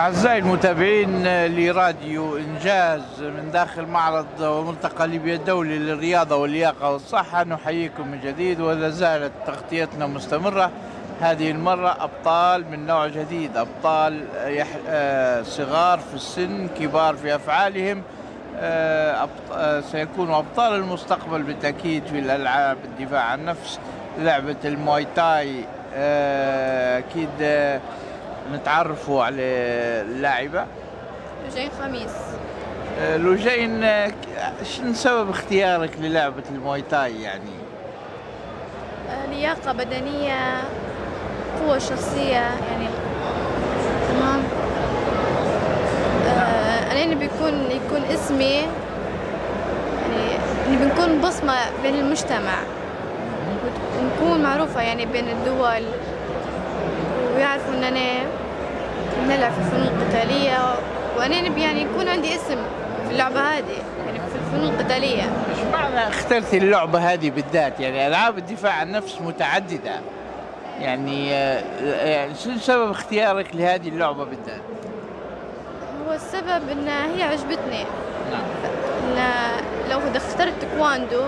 أعزائي المتابعين لراديو إنجاز من داخل معرض وملتقى ليبيا الدولي للرياضة واللياقة والصحة، نحييكم من جديد ولا زالت تغطيتنا مستمرة. هذه المرة أبطال من نوع جديد، أبطال صغار في السن، كبار في أفعالهم، سيكونوا أبطال المستقبل بالتأكيد في الألعاب الدفاع عن النفس. لعبة المواي تاي أكيد نتعرفوا على اللاعبة لوجين خميس. لوجين، شنو سبب اختيارك للعبة المواي تاي؟ يعني لياقة بدنية، قوة شخصية، يعني تمام. أنا نبي يكون اسمي، يعني نبي نكون بصمة بين المجتمع ونكون معروفة يعني بين الدول، ويعرفوا ان انا نلعب في الفنون القتالية، وانا نبي يعني يكون عندي اسم في اللعبة هذه، يعني في الفنون القتالية. ايش معنى اخترتي اللعبة هذه بالذات؟ يعني العاب الدفاع عن النفس متعددة، يعني شو سبب اختيارك لهذه اللعبة بالذات؟ هو السبب ان هي عجبتني. نعم. لو اخترت تايكواندو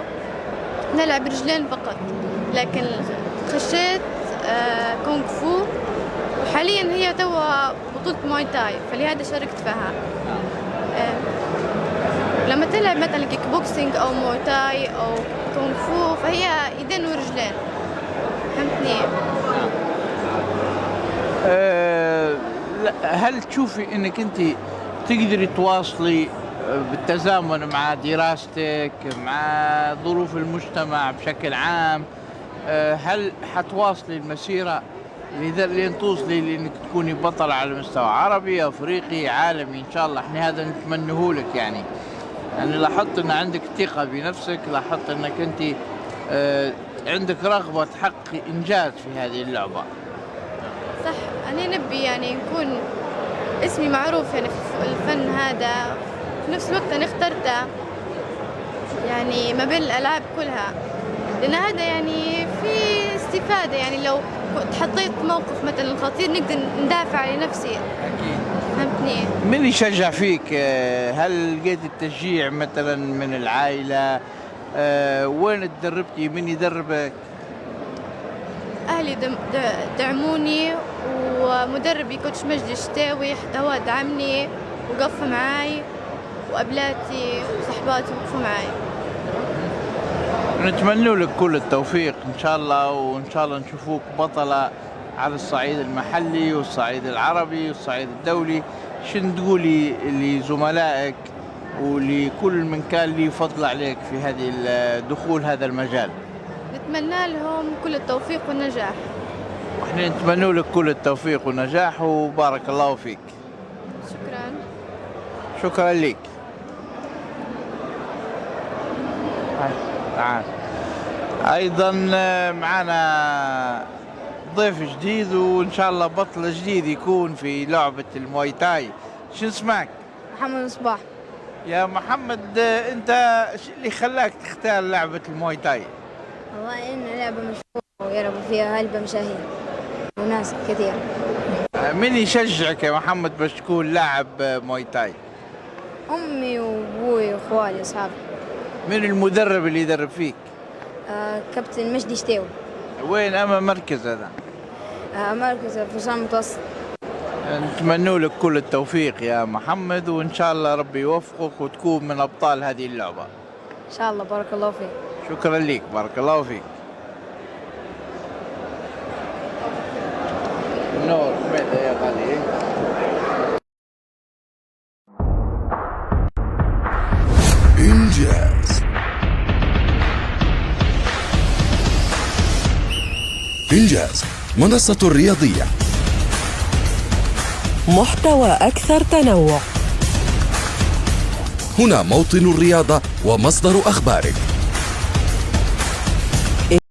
نلعب رجلين فقط، لكن خشيت كونغ فو، وحاليا هي توا بطولة مواي تاي، فلهذا شاركت فيها. لما تلعب مثلا كيك بوكسينج او مواي تاي او كونغ فو فهي يدين ورجلين، فهمتني؟ هل تشوفي انك انت تقدري تواصلي بالتزامن مع دراستك مع ظروف المجتمع بشكل عام؟ هل حتواصلي المسيرة لين توصلي لانك تكوني بطل على مستوى عربي افريقي عالمي ان شاء الله؟ احنا هذا نتمنه لك. يعني لاحظت ان عندك ثقة بنفسك، لاحظت انك انت عندك رغبة تحققي انجاز في هذه اللعبة. صح، انا نبي يعني يكون اسمي معروف يعني في الفن هذا. في نفس الوقت انا اخترته يعني ما بين الالعاب كلها، لان هذا يعني في استفادة. يعني لو تحطيت موقف مثلا خطير نقدر ندافع عن نفسي. أكيد. فهمتني؟ من يشجع فيك؟ هل لقيت التشجيع مثلا من العائلة؟ وين تدربتي؟ من يدربك؟ أهلي دعموني، ومدربي كوتش مجدي الشتاوي حتى هو دعمني وقف معاي، وأبلاتي وصحباتي وقفوا معاي. نتمنى لك كل التوفيق إن شاء الله، وإن شاء الله نشوفوك بطلة على الصعيد المحلي والصعيد العربي والصعيد الدولي. شن تقولي لزملائك ولكل من كان لي فضل عليك في هذه دخول هذا المجال؟ نتمنى لهم كل التوفيق والنجاح. وإحنا نتمنى لك كل التوفيق والنجاح وبارك الله فيك. شكرا. شكرا لك. تعال. ايضا معنا ضيف جديد، وان شاء الله بطل جديد يكون في لعبة المواي تاي. شو اسمك؟ محمد مصباح. يا محمد، انت شو اللي خلاك تختار لعبة المواي تاي؟ والله إن لعبة مشهورة ويلعبوا فيها هلبة مشاهير وناس كثير. من يشجعك يا محمد باش تكون لاعب مواي تاي؟ أمي وأبوي وأخوالي وأصحابي. من المدرب اللي يدرب فيك؟ كابتن مجدي شتاوي. وين أما مركز هذا؟ مركز فرسان متوسط. نتمنى لك كل التوفيق يا محمد، وإن شاء الله ربي يوفقك وتكون من أبطال هذه اللعبة إن شاء الله. بارك الله فيك. شكرا لك. بارك الله فيك. نور ماذا يا غالي؟ إنجاز. إنجاز منصة الرياضية، محتوى أكثر تنوع. هنا موطن الرياضة ومصدر أخبارك.